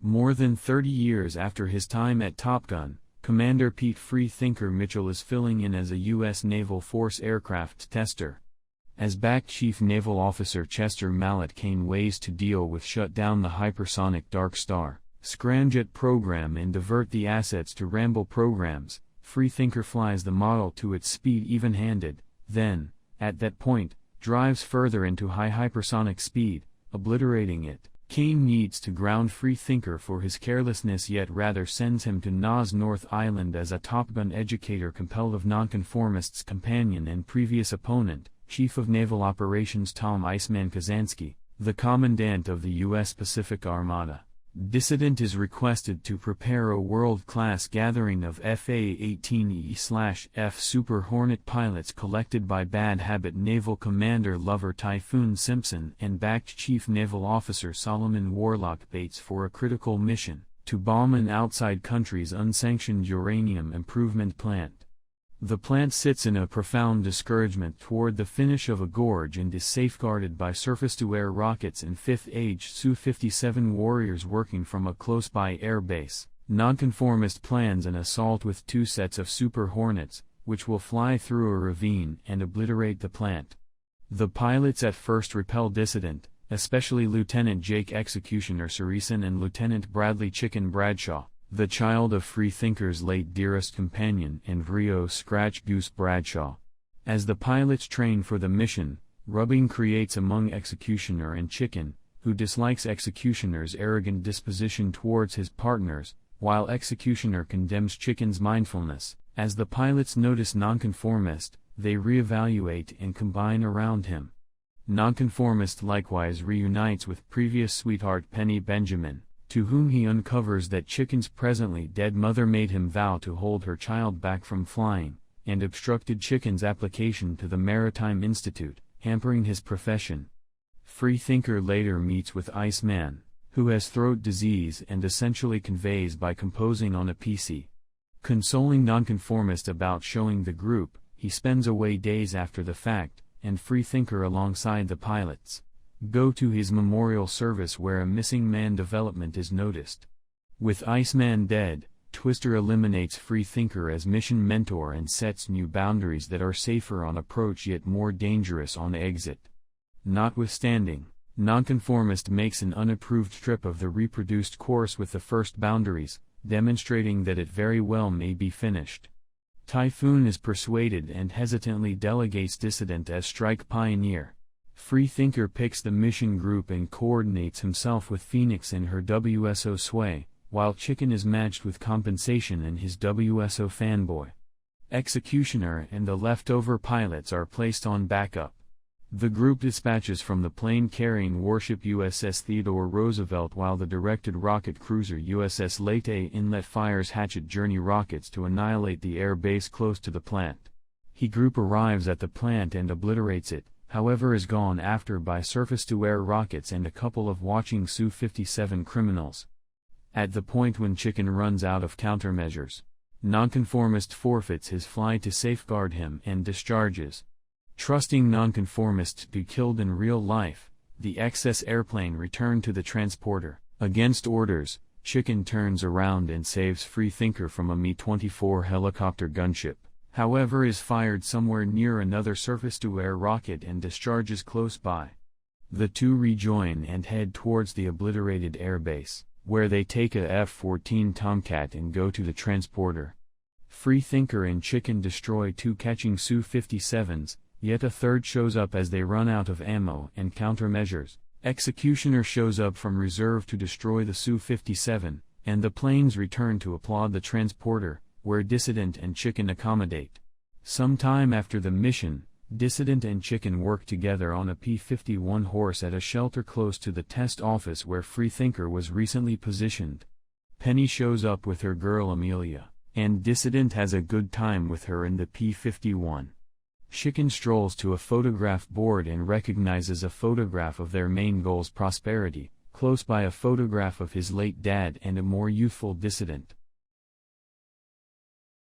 More than 30 years after his time at Top Gun, Commander Pete "Freethinker" Mitchell is filling in as a U.S. Naval Force aircraft tester. As BAC Chief Naval Officer Chester Mallet came ways to deal with shut down the hypersonic Dark Star, scramjet program and divert the assets to Ramble programs, Freethinker flies the model to its speed even-handed, then, at that point, drives further into high hypersonic speed, obliterating it. Kane needs to ground Freethinker for his carelessness, yet rather sends him to Nas North Island as a Top Gun educator compelled of nonconformists' companion and previous opponent, Chief of Naval Operations Tom "Iceman" Kazansky, the Commandant of the U.S. Pacific Armada. Dissident is requested to prepare a world-class gathering of FA-18E/F Super Hornet pilots collected by Bad Habit Naval Commander Lover Typhoon Simpson and BAC Chief Naval Officer Solomon Warlock Bates for a critical mission, to bomb an outside country's unsanctioned uranium improvement plant. The plant sits in a profound discouragement toward the finish of a gorge and is safeguarded by surface-to-air rockets and fifth-age Su-57 warriors working from a close-by air base. Nonconformist plans an assault with 2 sets of Super Hornets, which will fly through a ravine and obliterate the plant. The pilots at first repel Dissident, especially Lieutenant Jake Executioner Saracen and Lieutenant Bradley Chicken Bradshaw, the child of Freethinker's late dearest companion and Rio Scratch Goose Bradshaw. As the pilots train for the mission, rubbing creates among Executioner and Chicken, who dislikes Executioner's arrogant disposition towards his partners, while Executioner condemns Chicken's mindfulness. As the pilots notice Nonconformist, they reevaluate and combine around him. Nonconformist likewise reunites with previous sweetheart Penny Benjamin, to whom he uncovers that Chicken's presently dead mother made him vow to hold her child back from flying, and obstructed Chicken's application to the Maritime Institute, hampering his profession. Freethinker later meets with Iceman, who has throat disease and essentially conveys by composing on a PC. Consoling Nonconformist about showing the group, he spends away days after the fact, and Freethinker alongside the pilots go to his memorial service where a missing man development is noticed. With Iceman dead, Twister eliminates Freethinker as mission mentor and sets new boundaries that are safer on approach yet more dangerous on exit. Notwithstanding, Nonconformist makes an unapproved trip of the reproduced course with the first boundaries, demonstrating that it very well may be finished. Typhoon is persuaded and hesitantly delegates Dissident as strike pioneer. Freethinker picks the mission group and coordinates himself with Phoenix in her WSO sway, while Chicken is matched with Compensation and his WSO fanboy. Executioner and the leftover pilots are placed on backup. The group dispatches from the plane-carrying warship USS Theodore Roosevelt while the directed rocket cruiser USS Leyte Inlet fires Hatchet Journey rockets to annihilate the air base close to the plant. The group arrives at the plant and obliterates it, however is gone after by surface-to-air rockets and a couple of watching Su-57 criminals. At the point when Chicken runs out of countermeasures, Nonconformist forfeits his flight to safeguard him and discharges. Trusting Nonconformist to be killed in real life, the excess airplane returned to the transporter. Against orders, Chicken turns around and saves Freethinker from a Mi-24 helicopter gunship, however is fired somewhere near another surface-to-air rocket and discharges close by. The two rejoin and head towards the obliterated airbase, where they take a F-14 Tomcat and go to the transporter. Freethinker and Chicken destroy 2 catching Su-57s, yet a third shows up as they run out of ammo and countermeasures. Executioner shows up from reserve to destroy the Su-57, and the planes return to applaud the transporter, where Dissident and Chicken accommodate. Some time after the mission, Dissident and Chicken work together on a P-51 horse at a shelter close to the test office where Freethinker was recently positioned. Penny shows up with her girl Amelia, and Dissident has a good time with her in the P-51. Chicken strolls to a photograph board and recognizes a photograph of their main goal's prosperity, close by a photograph of his late dad and a more youthful Dissident.